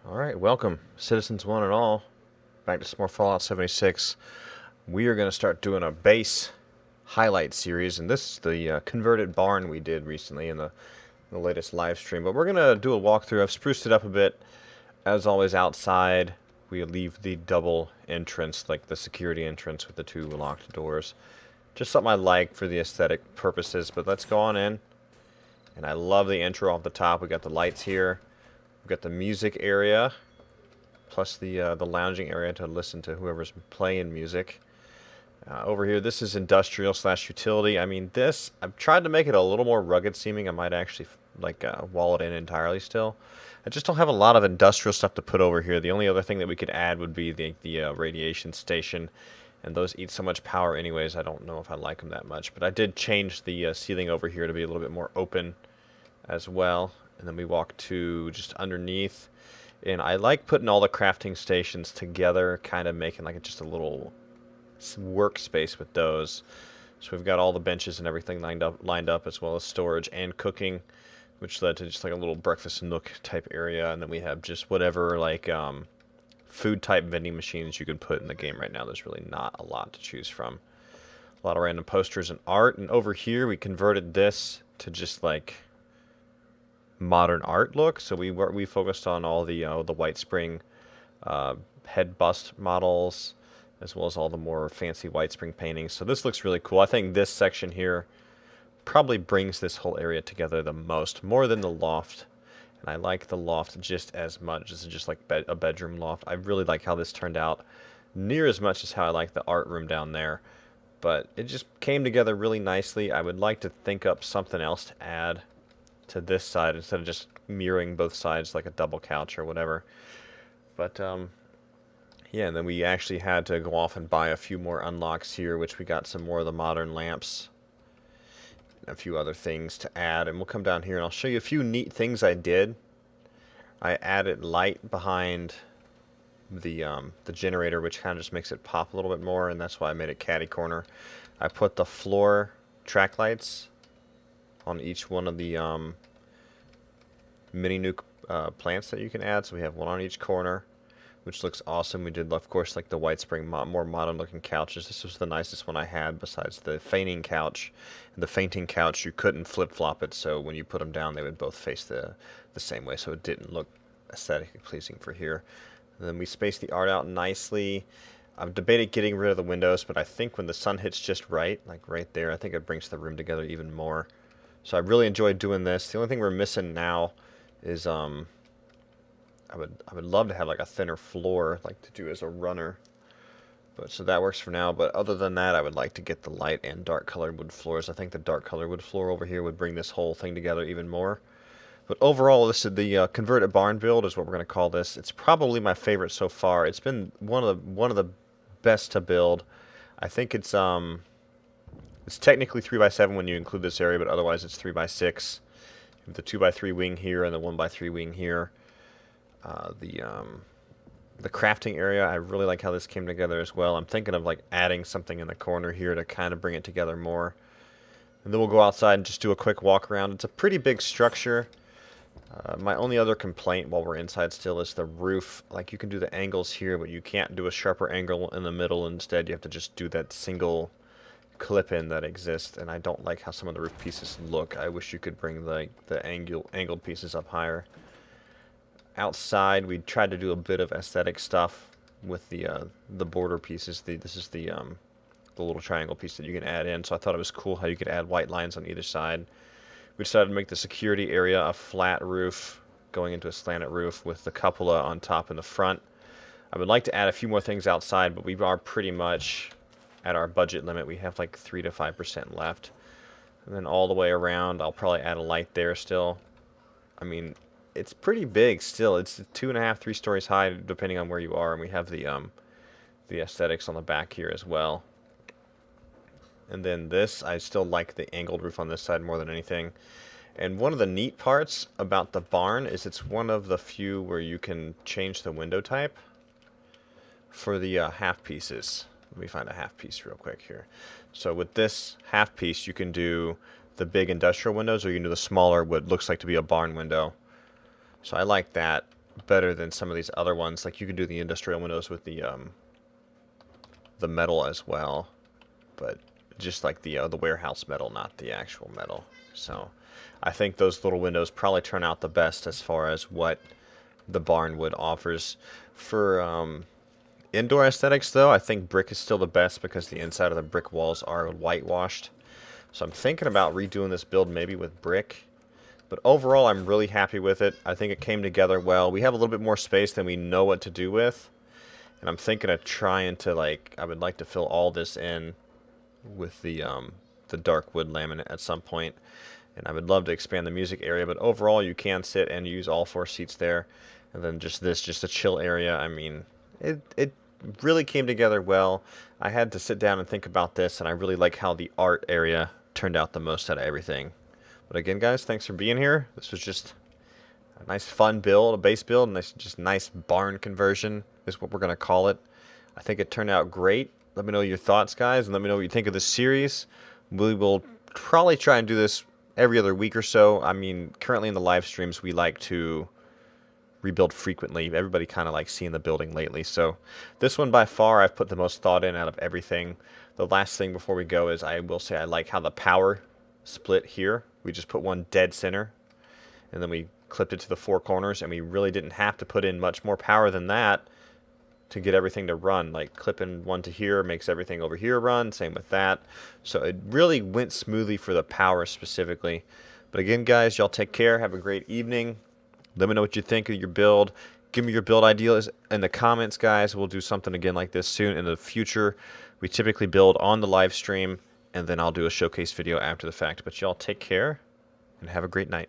Alright, welcome, citizens one and all, back to some more Fallout 76. We are going to start doing a base highlight series, and this is the converted barn we did recently in the latest live stream. But we're going to do a walkthrough. I've spruced it up a bit. As always, outside, we leave the double entrance, like the security entrance with the two locked doors. Just something I like for the aesthetic purposes, but let's go on in. And I love the intro off the top. We got the lights here. We've got the music area, plus the lounging area to listen to whoever's playing music. Over here, this is industrial / utility. I mean, this, I've tried to make it a little more rugged seeming. I might actually wall it in entirely still. I just don't have a lot of industrial stuff to put over here. The only other thing that we could add would be the radiation station, and those eat so much power anyways. I don't know if I like them that much, but I did change the ceiling over here to be a little bit more open as well. And then we walk to just underneath, and I like putting all the crafting stations together, kind of making like just a little workspace with those. So we've got all the benches and everything lined up, as well as storage and cooking, which led to just like a little breakfast nook type area. And then we have just whatever like food type vending machines you can put in the game right now. There's really not a lot to choose from. A lot of random posters and art. And over here we converted this to just like modern art look. So we focused on all the White Spring head bust models, as well as all the more fancy White Spring paintings. So this looks really cool. I think this section here probably brings this whole area together the most, more than the loft. And I like the loft just as much. This is just like a bedroom loft. I really like how this turned out, near as much as how I like the art room down there. But it just came together really nicely. I would like to think up something else to add to this side instead of just mirroring both sides like a double couch or whatever. But yeah, and then we actually had to go off and buy a few more unlocks here, which we got some more of the modern lamps, a few other things to add. And we'll come down here and I'll show you a few neat things I did. I added light behind the generator, which kind of just makes it pop a little bit more, and that's why I made it Caddy Corner. I put the floor track lights on each one of the mini nuke plants that you can add. So we have one on each corner, which looks awesome. We did, of course, like the White Spring more modern looking couches. This was the nicest one I had besides the fainting couch. And the fainting couch, you couldn't flip-flop it, so when you put them down, they would both face the same way, so it didn't look aesthetically pleasing for here. And then we spaced the art out nicely. I've debated getting rid of the windows, but I think when the sun hits just right, like right there, I think it brings the room together even more. So I really enjoyed doing this. The only thing we're missing now is I would love to have like a thinner floor, like to do as a runner. But so that works for now. But other than that, I would like to get the light and dark colored wood floors. I think the dark colored wood floor over here would bring this whole thing together even more. But overall, this is the converted barn build is what we're going to call this. It's probably my favorite so far. It's been one of the best to build. I think it's technically 3x7 when you include this area, but otherwise it's 3x6. You have the 2x3 wing here and the 1x3 wing here. The crafting area, I really like how this came together as well. I'm thinking of like adding something in the corner here to kind of bring it together more. And then we'll go outside and just do a quick walk around. It's a pretty big structure. My only other complaint while we're inside still is the roof. Like you can do the angles here, but you can't do a sharper angle in the middle. Instead, you have to just do that single clip-in that exists, and I don't like how some of the roof pieces look. I wish you could bring the angled pieces up higher. Outside, we tried to do a bit of aesthetic stuff with the border pieces. This is the little triangle piece that you can add in. So I thought it was cool how you could add white lines on either side. We decided to make the security area a flat roof going into a slanted roof with the cupola on top in the front. I would like to add a few more things outside, but we are pretty much at our budget limit. We have like 3 to 5% left. And then all the way around, I'll probably add a light there still. I mean, it's pretty big still. It's 2.5, 3 stories high, depending on where you are. And we have the aesthetics on the back here as well. And then this, I still like the angled roof on this side more than anything. And one of the neat parts about the barn is it's one of the few where you can change the window type for the half pieces. Let me find a half piece real quick here. So with this half piece, you can do the big industrial windows, or you can do the smaller, what looks like to be a barn window. So I like that. better than some of these other ones. Like you can do the industrial windows with the metal as well, but just like the warehouse metal, not the actual metal. So I think those little windows probably turn out the best as far as what the Barnwood offers. For indoor aesthetics, though, I think brick is still the best because the inside of the brick walls are whitewashed. So I'm thinking about redoing this build maybe with brick. But overall, I'm really happy with it. I think it came together well. We have a little bit more space than we know what to do with. And I'm thinking of trying to, like, I would like to fill all this in with the dark wood laminate at some point. And I would love to expand the music area. But overall, you can sit and use all 4 seats there. And then just a chill area. I mean, it really came together well. I had to sit down and think about this. And I really like how the art area turned out the most out of everything. But again, guys, thanks for being here. This was just a nice fun build, a base build, nice barn conversion is what we're going to call it. I think it turned out great. Let me know your thoughts, guys, and let me know what you think of this series. We will probably try and do this every other week or so. I mean, currently in the live streams, we like to rebuild frequently. Everybody kind of likes seeing the building lately. So this one, by far, I've put the most thought in out of everything. The last thing before we go is I will say I like how the power split here. We just put one dead center, and then we clipped it to the 4 corners, and we really didn't have to put in much more power than that to get everything to run. Like clipping one to here makes everything over here run, same with that. So it really went smoothly for the power specifically. But again, guys, y'all take care. Have a great evening. Let me know what you think of your build. Give me your build ideas in the comments, guys. We'll do something again like this soon in the future. We typically build on the live stream, and then I'll do a showcase video after the fact. But y'all take care and have a great night.